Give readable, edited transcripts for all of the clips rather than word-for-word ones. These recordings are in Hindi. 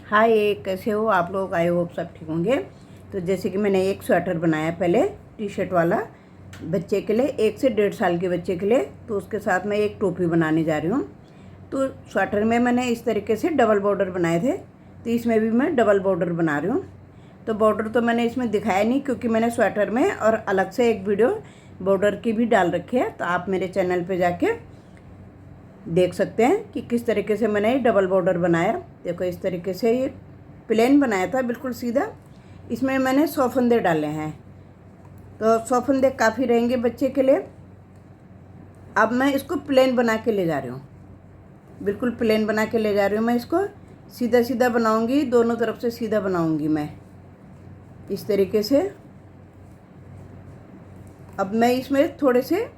हाय, कैसे हो आप लोग? आई होप सब ठीक होंगे। तो जैसे कि मैंने एक स्वेटर बनाया पहले, टी शर्ट वाला, बच्चे के लिए, 1 से 1.5 साल के बच्चे के लिए। तो उसके साथ मैं एक टोपी बनाने जा रही हूँ। तो स्वेटर में मैंने इस तरीके से डबल बॉर्डर बनाए थे, तो इसमें भी मैं डबल बॉर्डर बना रही हूँ। तो बॉर्डर तो मैंने इसमें दिखाया नहीं, क्योंकि मैंने स्वेटर में और अलग से एक वीडियो बॉर्डर की भी डाल रखी है। तो आप मेरे चैनल पर जाके देख सकते हैं कि किस तरीके से मैंने ये डबल बॉर्डर बनाया। देखो, इस तरीके से ये प्लेन बनाया था, बिल्कुल सीधा। इसमें मैंने 100 फंदे डाले हैं, तो 100 फंदे काफ़ी रहेंगे बच्चे के लिए। अब मैं इसको प्लेन बना के ले जा रही हूँ, बिल्कुल प्लेन बना के ले जा रही हूँ। मैं इसको सीधा सीधा बनाऊँगी, दोनों तरफ से सीधा बनाऊँगी मैं इस तरीके से। अब मैं इसमें थोड़े से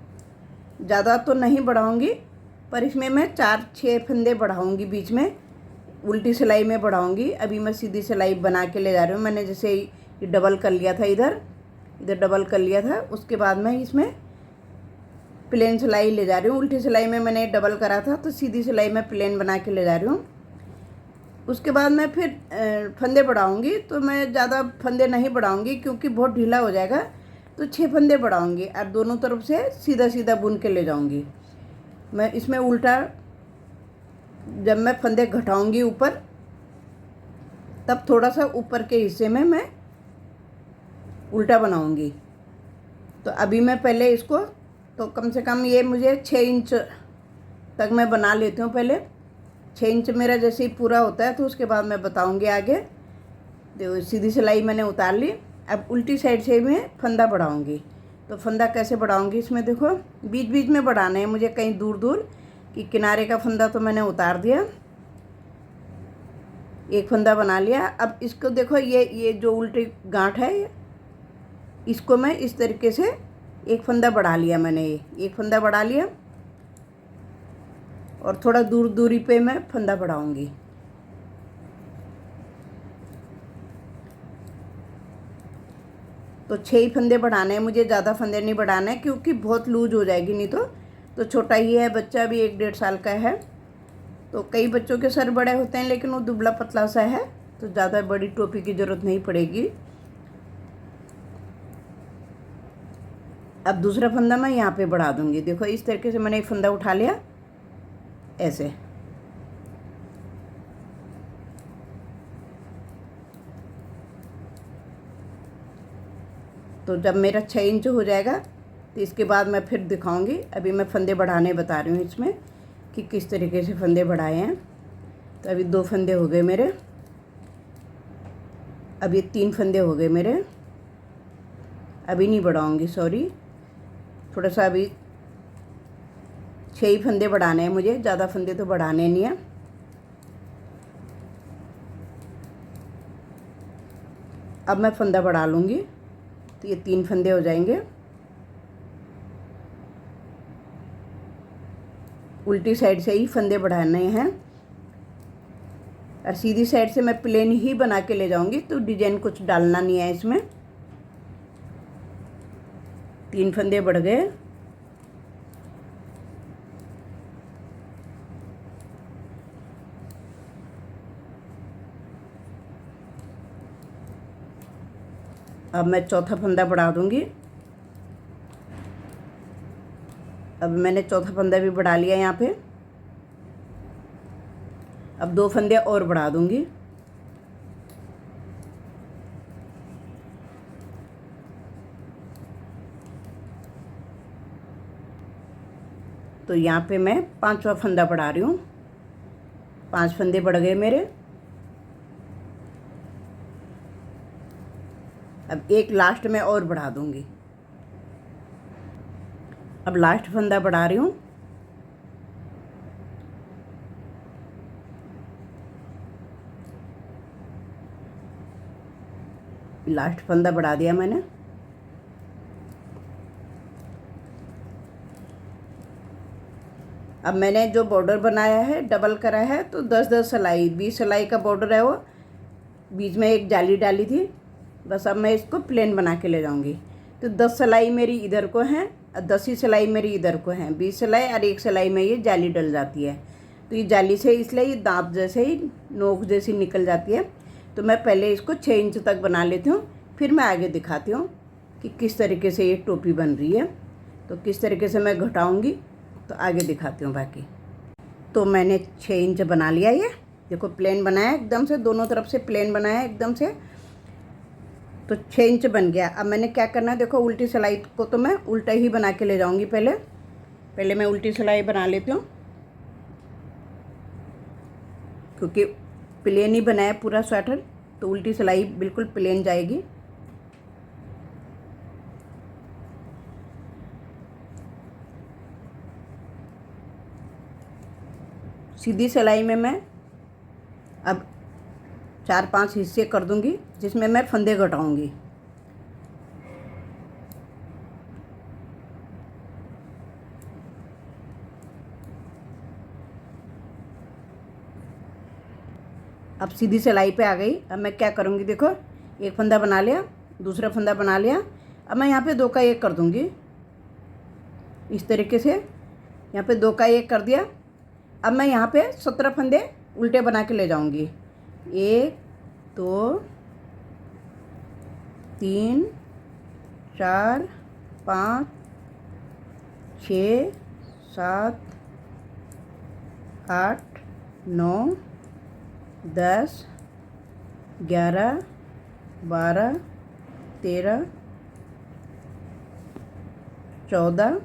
ज़्यादा तो नहीं बढ़ाऊँगी, पर इसमें मैं 4-6 फंदे बढ़ाऊँगी, बीच में उल्टी सिलाई में बढ़ाऊँगी। अभी मैं सीधी सिलाई बना के ले जा रही हूँ। मैंने जैसे ये डबल कर लिया था, इधर डबल कर लिया था, उसके बाद मैं इसमें प्लेन सिलाई ले जा रही हूँ। उल्टी सिलाई में मैंने डबल करा था, तो सीधी सिलाई में प्लेन बना के ले जा रही हूँ। उसके बाद मैं फिर फंदे बढ़ाऊँगी। तो मैं ज़्यादा फंदे नहीं बढ़ाऊँगी, क्योंकि बहुत ढीला हो जाएगा। तो 6 फंदे बढ़ाऊँगी और दोनों तरफ से सीधा सीधा बुन के ले जाऊँगी मैं। इसमें उल्टा जब मैं फंदे घटाऊंगी ऊपर, तब थोड़ा सा ऊपर के हिस्से में मैं उल्टा बनाऊंगी। तो अभी मैं पहले इसको, तो कम से कम ये मुझे 6 इंच तक मैं बना लेती हूँ पहले। 6 इंच मेरा जैसे ही पूरा होता है, तो उसके बाद मैं बताऊंगी आगे। देखो, सीधी सिलाई मैंने उतार ली। अब उल्टी साइड से मैं फंदा बढ़ाऊंगी। तो फंदा कैसे बढ़ाऊंगी, इसमें देखो बीच बीच में बढ़ाना है मुझे, कहीं दूर दूर। कि किनारे का फंदा तो मैंने उतार दिया, एक फंदा बना लिया। अब इसको देखो, ये जो उल्टी गांठ है, इसको मैं इस तरीके से एक फंदा बढ़ा लिया मैंने। ये एक फंदा बढ़ा लिया, और थोड़ा दूर दूरी पे मैं फंदा बढ़ाऊंगी। तो 6 ही फंदे बढ़ाने हैं मुझे, ज़्यादा फंदे नहीं बढ़ाना है, क्योंकि बहुत लूज हो जाएगी नहीं तो छोटा ही है बच्चा, भी 1-1.5 साल का है। तो कई बच्चों के सर बड़े होते हैं, लेकिन वो दुबला पतला सा है, तो ज़्यादा बड़ी टोपी की ज़रूरत नहीं पड़ेगी। अब दूसरा फंदा मैं यहाँ पे बढ़ा दूँगी। देखो, इस तरीके से मैंने एक फंदा उठा लिया, ऐसे। तो जब मेरा 6 इंच हो जाएगा, तो इसके बाद मैं फिर दिखाऊंगी। अभी मैं फंदे बढ़ाने बता रही हूँ इसमें, कि किस तरीके से फंदे बढ़ाए हैं। तो अभी 2 फंदे हो गए मेरे, अब ये 3 फंदे हो गए मेरे। अभी नहीं बढ़ाऊंगी, सॉरी, थोड़ा सा अभी 6 ही फंदे बढ़ाने हैं मुझे, ज़्यादा फंदे तो बढ़ाने नहीं है। अब मैं फंदा बढ़ा लूँगी, तो ये 3 फंदे हो जाएंगे। उल्टी साइड से ही फंदे बढ़ाने हैं, और सीधी साइड से मैं प्लेन ही बना के ले जाऊंगी, तो डिजाइन कुछ डालना नहीं है इसमें। 3 फंदे बढ़ गए। अब मैं चौथा फंदा बढ़ा दूंगी। अब मैंने चौथा फंदा भी बढ़ा लिया यहाँ पे। अब 2 फंदे और बढ़ा दूंगी। तो यहाँ पे मैं 5वां फंदा बढ़ा रही हूँ। 5 फंदे बढ़ गए मेरे। अब एक लास्ट में और बढ़ा दूंगी। अब लास्ट फंदा बढ़ा रही हूँ। लास्ट फंदा बढ़ा दिया मैंने। अब मैंने जो बॉर्डर बनाया है, डबल करा है, तो 10-10 सिलाई, 20 सिलाई का बॉर्डर है वो। बीच में एक जाली डाली थी, बस। अब मैं इसको प्लेन बना के ले जाऊंगी। तो 10 सिलाई मेरी इधर को है, और 10 ही सिलाई मेरी इधर को है। 20 सिलाई और 1 सिलाई में ये जाली डल जाती है। तो ये जाली से इसलिए ये दांत जैसे ही नोक जैसी निकल जाती है। तो मैं पहले इसको 6 इंच तक बना लेती हूँ, फिर मैं आगे दिखाती हूँ कि किस तरीके से ये टोपी बन रही है। तो किस तरीके से मैं घटाऊँगी तो आगे दिखाती हूँ बाकी। तो मैंने 6 इंच बना लिया, ये देखो प्लेन बनाया एकदम से, दोनों तरफ से प्लेन बनाया एकदम से। तो 6 इंच बन गया। अब मैंने क्या करना है, देखो उल्टी सिलाई को तो मैं उल्टा ही बना के ले जाऊँगी। पहले मैं उल्टी सिलाई बना लेती हूँ, क्योंकि प्लेन ही बनाया पूरा स्वेटर, तो उल्टी सिलाई बिल्कुल प्लेन जाएगी। सीधी सिलाई में मैं अब 4-5 हिस्से कर दूंगी, जिसमें मैं फंदे घटाऊंगी। अब सीधी सिलाई पे आ गई। अब मैं क्या करूँगी, देखो एक फंदा बना लिया, दूसरा फंदा बना लिया। अब मैं यहाँ पे 2 का 1 कर दूँगी, इस तरीके से यहाँ पे 2 का 1 कर दिया। अब मैं यहाँ पे 17 फंदे उल्टे बना के ले जाऊँगी। 1 2 3 4 5 6 7 8 9 10 11 12 13 14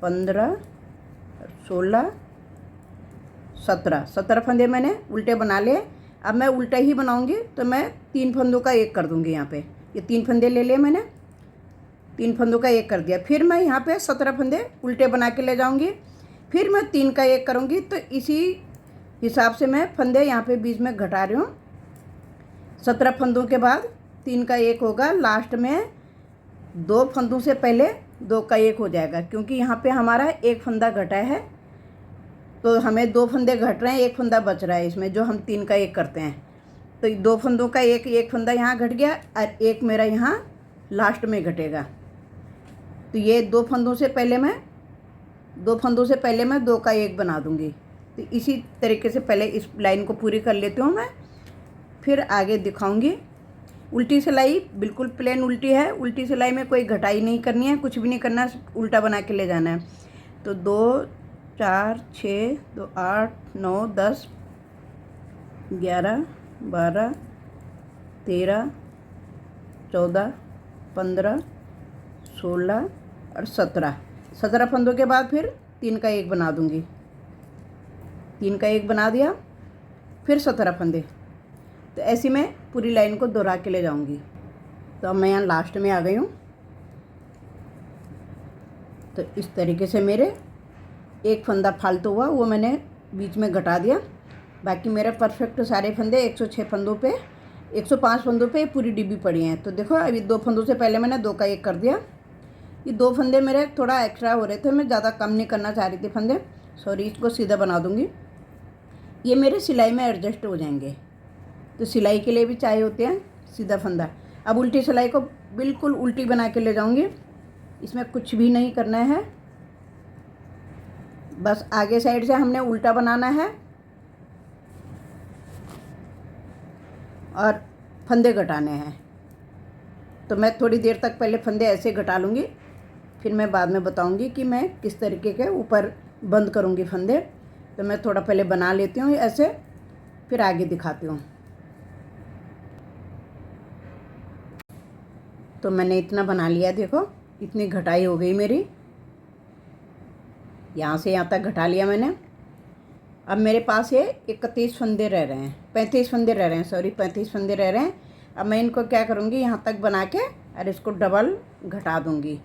15 16 17 फंदे मैंने उल्टे बना लिए। अब मैं उल्टा ही बनाऊंगी, तो मैं 3 फंदों का 1 कर दूंगी। यहाँ पे ये 3 फंदे ले लिए मैंने, 3 फंदों का 1 कर दिया। फिर मैं यहाँ पे 17 फंदे उल्टे बना के ले जाऊंगी, फिर मैं 3 का 1 करूँगी। तो इसी हिसाब से मैं फंदे यहाँ पे बीच में घटा रही हूँ। 17 फंदों के बाद 3 का 1 होगा, लास्ट में 2 फंदों से पहले 2 का 1 हो जाएगा, क्योंकि यहाँ पे हमारा 1 फंदा घटा है। तो हमें 2 फंदे घट रहे हैं, 1 फंदा बच रहा है इसमें, जो हम 3 का 1 करते हैं। तो 2 फंदों का 1 फंदा यहाँ घट गया और 1 मेरा यहाँ लास्ट में घटेगा। तो ये 2 फंदों से पहले मैं 2 का 1 बना दूँगी। तो इसी तरीके से पहले इस लाइन को पूरी कर लेती हूँ मैं, फिर आगे दिखाऊंगी। उल्टी सिलाई बिल्कुल प्लेन उल्टी है, उल्टी सिलाई में कोई घटाई नहीं करनी है, कुछ भी नहीं करना है, उल्टा बना के ले जाना है। तो 2 4 6 2 8 9 10 11 12 13 14 15 16 और 17 फंदों के बाद फिर 3 का 1 बना दूंगी। 3 का 1 बना दिया, फिर 17 फंदे। तो ऐसी मैं पूरी लाइन को दोहरा के ले जाऊंगी। तो अब मैं यहाँ लास्ट में आ गई हूँ। तो इस तरीके से मेरे 1 फंदा फालतू हुआ, वो मैंने बीच में घटा दिया। बाकी मेरे परफेक्ट सारे फंदे 106 फंदों पे 105 फंदों पे पूरी डिब्बी पड़ी हैं। तो देखो अभी 2 फंदों से पहले मैंने 2 का 1 कर दिया। ये 2 फंदे मेरे थोड़ा एक्स्ट्रा हो रहे थे, मैं ज़्यादा कम नहीं करना चाह रही थी फंदे, सॉरी। इसको सीधा बना दूँगी, ये मेरे सिलाई में एडजस्ट हो जाएंगे। तो सिलाई के लिए भी चाहिए होते हैं सीधा फंदा। अब उल्टी सिलाई को बिल्कुल उल्टी बना के ले जाऊँगी, इसमें कुछ भी नहीं करना है, बस आगे साइड से हमने उल्टा बनाना है और फंदे घटाने हैं। तो मैं थोड़ी देर तक पहले फंदे ऐसे घटा लूँगी, फिर मैं बाद में बताऊँगी कि मैं किस तरीके के ऊपर बंद करूँगी फंदे। तो मैं थोड़ा पहले बना लेती हूँ ऐसे, फिर आगे दिखाती हूँ। तो मैंने इतना बना लिया, देखो इतनी घटाई हो गई मेरी, यहाँ से यहाँ तक घटा लिया मैंने। अब मेरे पास ये 31 फंदे रह रहे हैं, 35 फंदे रह रहे हैं, सॉरी 35 फंदे रह रहे हैं। अब मैं इनको क्या करूँगी, यहाँ तक बना के और इसको डबल घटा दूँगी।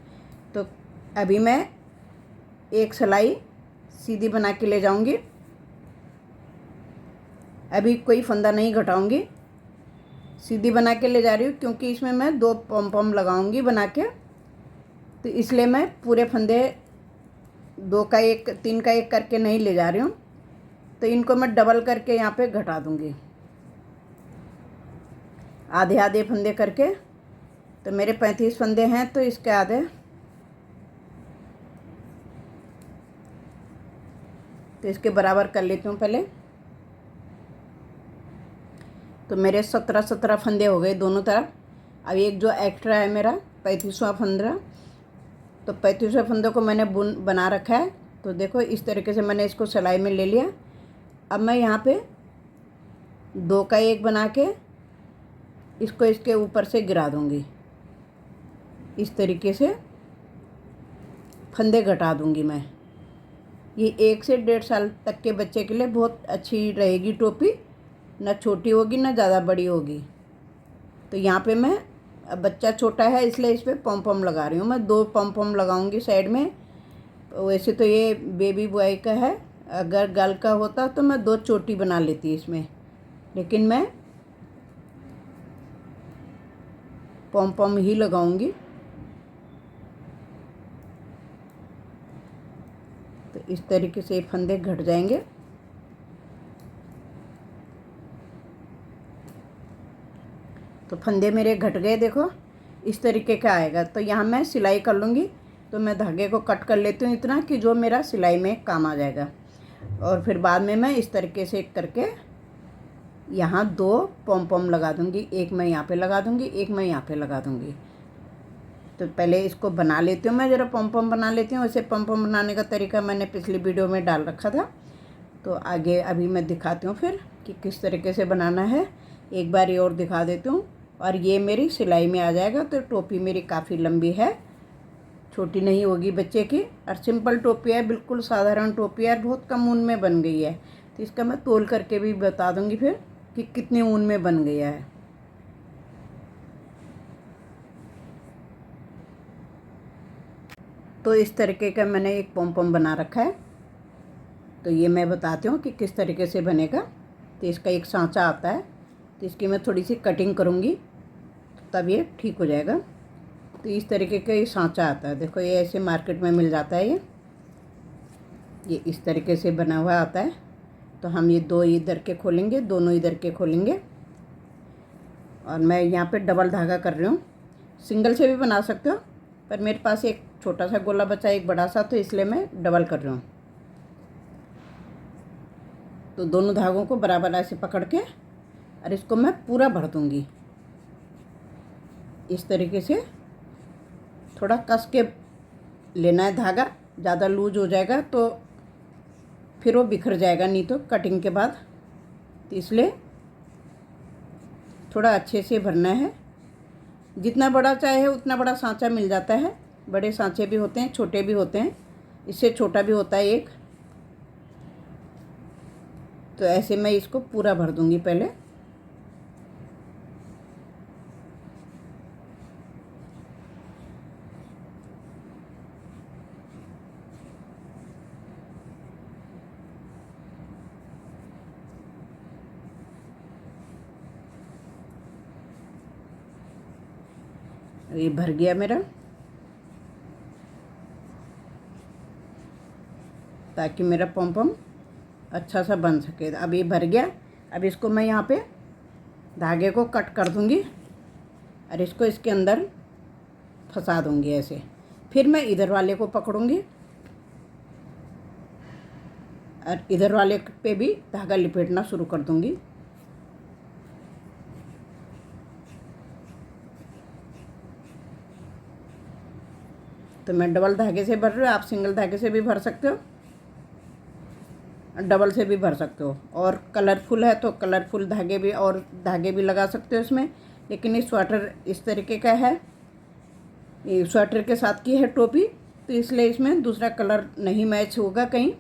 तो अभी मैं एक सिलाई सीधी बना के ले जाऊँगी, अभी कोई फंदा नहीं घटाऊँगी, सीधी बना के ले जा रही हूँ, क्योंकि इसमें मैं 2 पम पम लगाऊँगी बना के। तो इसलिए मैं पूरे फंदे 2 का 1 3 का 1 करके नहीं ले जा रही हूँ। तो इनको मैं डबल करके यहाँ पे घटा दूँगी, आधे आधे फंदे करके। तो मेरे 35 फंदे हैं, तो इसके आधे तो इसके बराबर कर लेती हूँ पहले। तो मेरे 17 फंदे हो गए दोनों तरफ। अब एक जो एक्स्ट्रा है मेरा 35वां फंदा, तो 35वें फंदे को मैंने बना रखा है। तो देखो इस तरीके से मैंने इसको सिलाई में ले लिया। अब मैं यहाँ पे 2 का 1 बना के इसको इसके ऊपर से गिरा दूँगी। इस तरीके से फंदे घटा दूँगी मैं। ये 1 से 1.5 साल तक के बच्चे के लिए बहुत अच्छी रहेगी टोपी, ना छोटी होगी ना ज़्यादा बड़ी होगी। तो यहाँ पे मैं, अब बच्चा छोटा है इसलिए इस पर पॉम पॉम लगा रही हूँ मैं। 2 पॉम पॉम लगाऊंगी साइड में। वैसे तो ये बेबी बॉय का है, अगर गर्ल का होता तो मैं 2 चोटी बना लेती इसमें, लेकिन मैं पॉम पॉम ही लगाऊंगी। तो इस तरीके से फंदे घट जाएंगे। तो फंदे मेरे घट गए, देखो इस तरीके का आएगा। तो यहाँ मैं सिलाई कर लूँगी। तो मैं धागे को कट कर लेती हूँ इतना कि जो मेरा सिलाई में काम आ जाएगा, और फिर बाद में मैं इस तरीके से करके यहाँ 2 पॉम पॉम लगा दूँगी। एक मैं यहाँ पे लगा दूँगी, एक मैं यहाँ पे लगा दूँगी। तो पहले इसको बना लेती हूँ मैं, ज़रा पॉम पॉम बना लेती हूँ। वैसे पॉम पॉम बनाने का तरीका मैंने पिछली वीडियो में डाल रखा था, तो आगे अभी मैं दिखाती हूँ फिर कि किस तरीके से बनाना है। एक बार ये और दिखा देती हूँ, और ये मेरी सिलाई में आ जाएगा। तो टोपी मेरी काफ़ी लंबी है, छोटी नहीं होगी बच्चे की, और सिंपल टोपी है, बिल्कुल साधारण टोपी है, बहुत कम ऊन में बन गई है। तो इसका मैं तोल करके भी बता दूँगी फिर कि कितने ऊन में बन गया है। तो इस तरीके का मैंने एक पॉम पॉम बना रखा है। तो ये मैं बताती हूँ कि किस तरीके से बनेगा। तो इसका एक सांचा आता है, तो इसकी मैं थोड़ी सी कटिंग करूँगी तब ये ठीक हो जाएगा। तो इस तरीके का ये सांचा आता है, देखो ये ऐसे मार्केट में मिल जाता है। ये इस तरीके से बना हुआ आता है। तो हम ये 2 इधर के खोलेंगे, दोनों इधर के खोलेंगे, और मैं यहाँ पे डबल धागा कर रही हूँ। सिंगल से भी बना सकते हो, पर मेरे पास एक छोटा सा गोला बचा, एक बड़ा सा, तो इसलिए मैं डबल कर रही हूँ। तो दोनों धागों को बराबर ऐसे पकड़ के और इसको मैं पूरा भर दूँगी। इस तरीके से थोड़ा कस के लेना है धागा, ज़्यादा लूज हो जाएगा तो फिर वो बिखर जाएगा नहीं तो कटिंग के बाद। तो इसलिए थोड़ा अच्छे से भरना है। जितना बड़ा चाहे उतना बड़ा सांचा मिल जाता है, बड़े सांचे भी होते हैं, छोटे भी होते हैं, इससे छोटा भी होता है एक। तो ऐसे मैं इसको पूरा भर दूंगी पहले। ये भर गया मेरा, ताकि मेरा पॉम पॉम अच्छा सा बन सके। अब ये भर गया। अब इसको मैं यहाँ पे धागे को कट कर दूँगी और इसको इसके अंदर फंसा दूँगी ऐसे। फिर मैं इधर वाले को पकड़ूँगी और इधर वाले पे भी धागा लिपेटना शुरू कर दूँगी। तो मैं डबल धागे से भर रही हूँ, आप सिंगल धागे से भी भर सकते हो, डबल से भी भर सकते हो। और कलरफुल है तो कलरफुल धागे भी, और धागे भी लगा सकते हो इसमें। लेकिन ये स्वेटर इस तरीके का है, ये स्वेटर के साथ की है टोपी, तो इसलिए इसमें दूसरा कलर नहीं मैच होगा कहीं,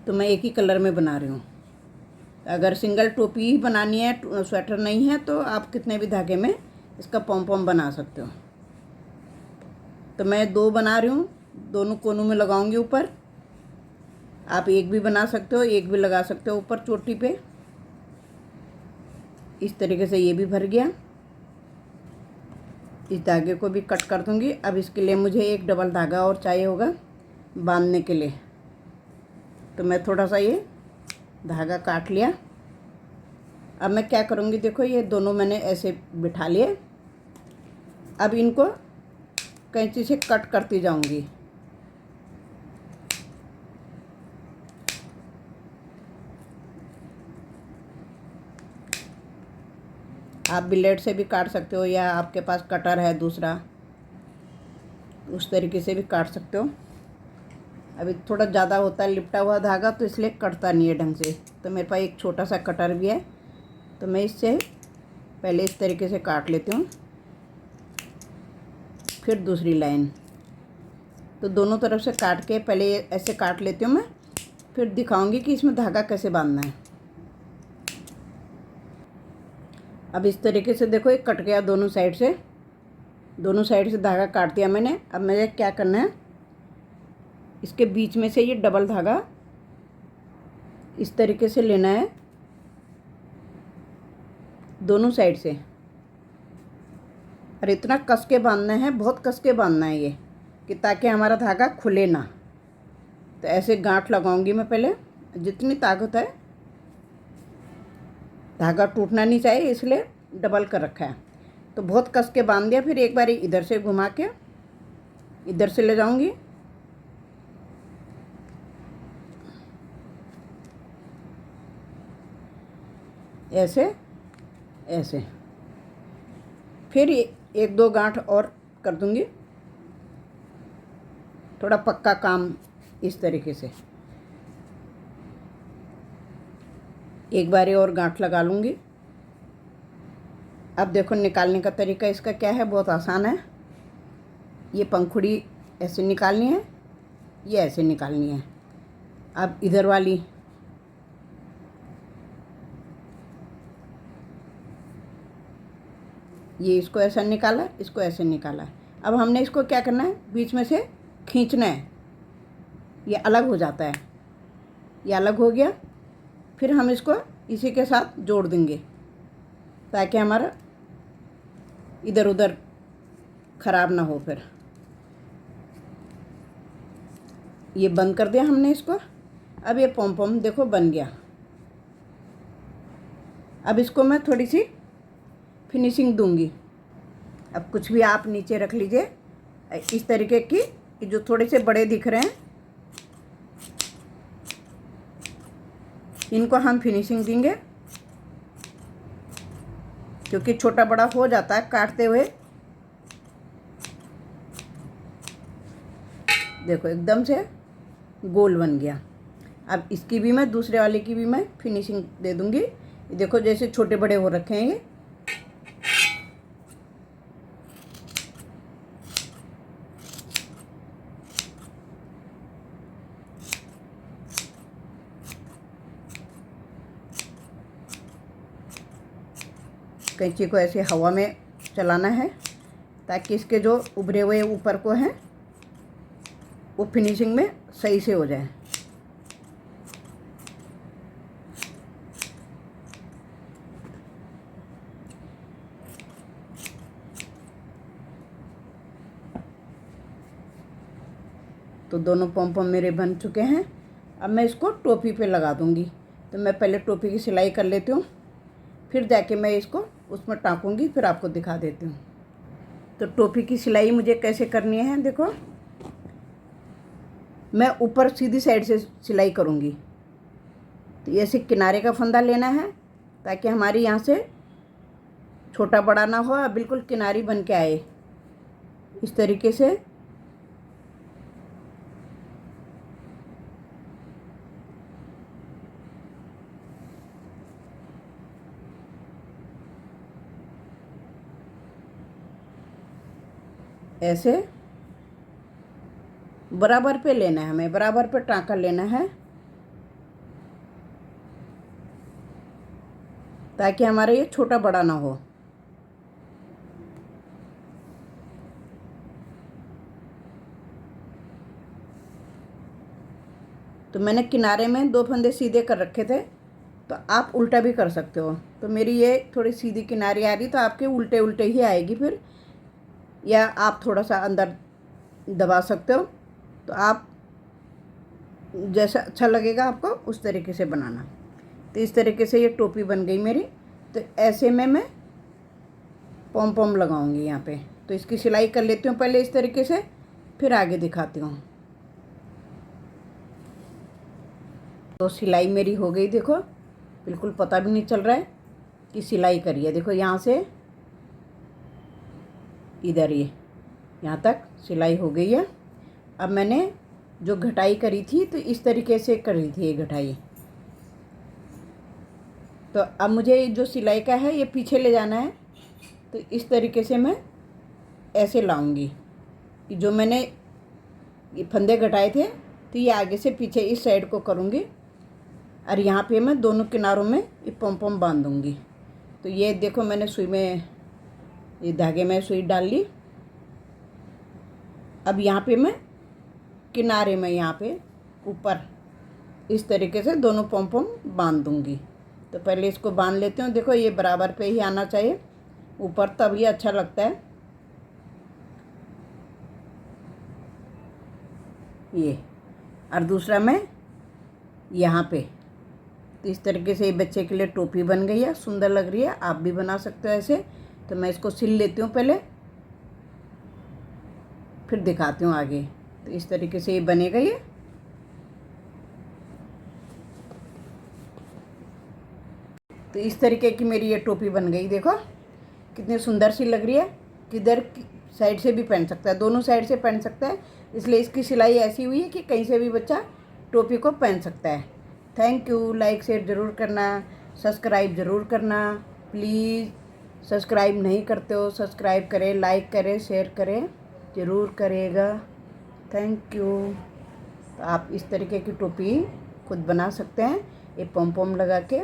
तो मैं एक ही कलर में बना रही हूँ। अगर सिंगल टोपी ही बनानी है, स्वेटर नहीं है, तो आप कितने भी धागे में इसका पॉम पॉम बना सकते हो। तो मैं 2 बना रही हूँ, दोनों कोनों में लगाऊंगी ऊपर। आप एक भी बना सकते हो, एक भी लगा सकते हो ऊपर चोटी पे। इस तरीके से ये भी भर गया। इस धागे को भी कट कर दूंगी। अब इसके लिए मुझे एक डबल धागा और चाहिए होगा बांधने के लिए, तो मैं थोड़ा सा ये धागा काट लिया। अब मैं क्या करूँगी, देखो ये दोनों मैंने ऐसे बिठा लिए। अब इनको कैंची से कट करती जाऊंगी। आप ब्लेड से भी काट सकते हो या आपके पास कटर है दूसरा, उस तरीके से भी काट सकते हो। अभी थोड़ा ज़्यादा होता है लिपटा हुआ धागा, तो इसलिए कटता नहीं है ढंग से। तो मेरे पास एक छोटा सा कटर भी है, तो मैं इससे पहले इस तरीके से काट लेती हूँ, फिर दूसरी लाइन। तो दोनों तरफ से काट के पहले ऐसे काट लेती हूँ मैं, फिर दिखाऊंगी कि इसमें धागा कैसे बांधना है। अब इस तरीके से देखो, एक कट गया दोनों साइड से धागा काट दिया मैंने। अब मुझे क्या करना है, इसके बीच में से ये डबल धागा इस तरीके से लेना है दोनों साइड से, और इतना कस के बांधना है, बहुत कस के बांधना है ये, कि ताकि हमारा धागा खुले ना। तो ऐसे गांठ लगाऊंगी मैं पहले, जितनी ताकत है, धागा टूटना नहीं चाहिए इसलिए डबल कर रखा है। तो बहुत कस के बांध दिया। फिर एक बार इधर से घुमा के इधर से ले जाऊंगी, ऐसे ऐसे। फिर एक दो गांठ और कर दूंगी, थोड़ा पक्का काम इस तरीके से। एक बार और गांठ लगा लूँगी। अब देखो निकालने का तरीका इसका क्या है, बहुत आसान है। ये पंखुड़ी ऐसे निकालनी है, ये ऐसे निकालनी है। अब इधर वाली ये इसको ऐसा निकाला, इसको ऐसे निकाला। अब हमने इसको क्या करना है, बीच में से खींचना है, ये अलग हो जाता है। ये अलग हो गया, फिर हम इसको इसी के साथ जोड़ देंगे ताकि हमारा इधर उधर ख़राब ना हो। फिर ये बंद कर दिया हमने इसको। अब ये पॉम पॉम देखो बन गया। अब इसको मैं थोड़ी सी फिनिशिंग दूंगी। अब कुछ भी आप नीचे रख लीजिए इस तरीके की, कि जो थोड़े से बड़े दिख रहे हैं इनको हम फिनिशिंग देंगे, क्योंकि छोटा बड़ा हो जाता है काटते हुए। देखो एकदम से गोल बन गया। अब इसकी भी मैं, दूसरे वाले की भी मैं फिनिशिंग दे दूंगी। देखो जैसे छोटे बड़े हो रखे हैं ये। कैंची को ऐसे हवा में चलाना है ताकि इसके जो उभरे हुए ऊपर को हैं वो फिनिशिंग में सही से हो जाए। तो दोनों पॉम पॉम मेरे बन चुके हैं। अब मैं इसको टोपी पे लगा दूंगी। तो मैं पहले टोपी की सिलाई कर लेती हूँ, फिर जाके मैं इसको उसमें टाँकूँगी, फिर आपको दिखा देती हूँ। तो टोपी की सिलाई मुझे कैसे करनी है, देखो मैं ऊपर सीधी साइड से सिलाई करूँगी। तो ऐसे किनारे का फंदा लेना है ताकि हमारी यहाँ से छोटा बड़ा ना हो, बिल्कुल किनारी बन के आए इस तरीके से। ऐसे बराबर पे लेना है, हमें बराबर पे टाँका लेना है ताकि हमारा ये छोटा बड़ा ना हो। तो मैंने किनारे में 2 फंदे सीधे कर रखे थे, तो आप उल्टा भी कर सकते हो। तो मेरी ये थोड़ी सीधी किनारी आ रही, तो आपके उल्टे उल्टे ही आएगी फिर, या आप थोड़ा सा अंदर दबा सकते हो। तो आप जैसा अच्छा लगेगा आपको उस तरीके से बनाना। तो इस तरीके से ये टोपी बन गई मेरी। तो ऐसे में मैं पॉम पॉम लगाऊंगी यहाँ पे। तो इसकी सिलाई कर लेती हूँ पहले इस तरीके से, फिर आगे दिखाती हूँ। तो सिलाई मेरी हो गई, देखो बिल्कुल पता भी नहीं चल रहा है। की सिलाई करी है। देखो यहाँ से इधर ये यहाँ तक सिलाई हो गई है। अब मैंने जो घटाई करी थी तो इस तरीके से करी थी ये घटाई। तो अब मुझे जो सिलाई का है ये पीछे ले जाना है। तो इस तरीके से मैं ऐसे लाऊंगी कि जो मैंने ये फंदे घटाए थे तो ये आगे से पीछे इस साइड को करूँगी और यहाँ पे मैं दोनों किनारों में ये पम पम बांध दूँगी। तो ये देखो मैंने सुई में ये धागे में सुई डाल ली। अब यहाँ पे मैं किनारे में यहाँ पे ऊपर इस तरीके से दोनों पम पम बांध दूँगी। तो पहले इसको बांध लेती हूँ। देखो ये बराबर पे ही आना चाहिए ऊपर, तब ये अच्छा लगता है। ये और दूसरा मैं यहाँ पे तो इस तरीके से ये बच्चे के लिए टोपी बन गई है, सुंदर लग रही है। आप भी बना सकते हो ऐसे। तो मैं इसको सिल लेती हूँ पहले, फिर दिखाती हूँ आगे। तो इस तरीके से ये बनेगा ये। तो इस तरीके की मेरी ये टोपी बन गई। देखो कितनी सुंदर सी लग रही है। किधर साइड से भी पहन सकता है, दोनों साइड से पहन सकता है। इसलिए इसकी सिलाई ऐसी हुई है कि कहीं से भी बच्चा टोपी को पहन सकता है। Thank you. लाइक शेयर ज़रूर करना, सब्सक्राइब ज़रूर करना। प्लीज़ सब्सक्राइब नहीं करते हो सब्सक्राइब करें, लाइक करें, शेयर करें, ज़रूर करेगा। Thank you. तो आप इस तरीके की टोपी खुद बना सकते हैं ये पम पम लगा के।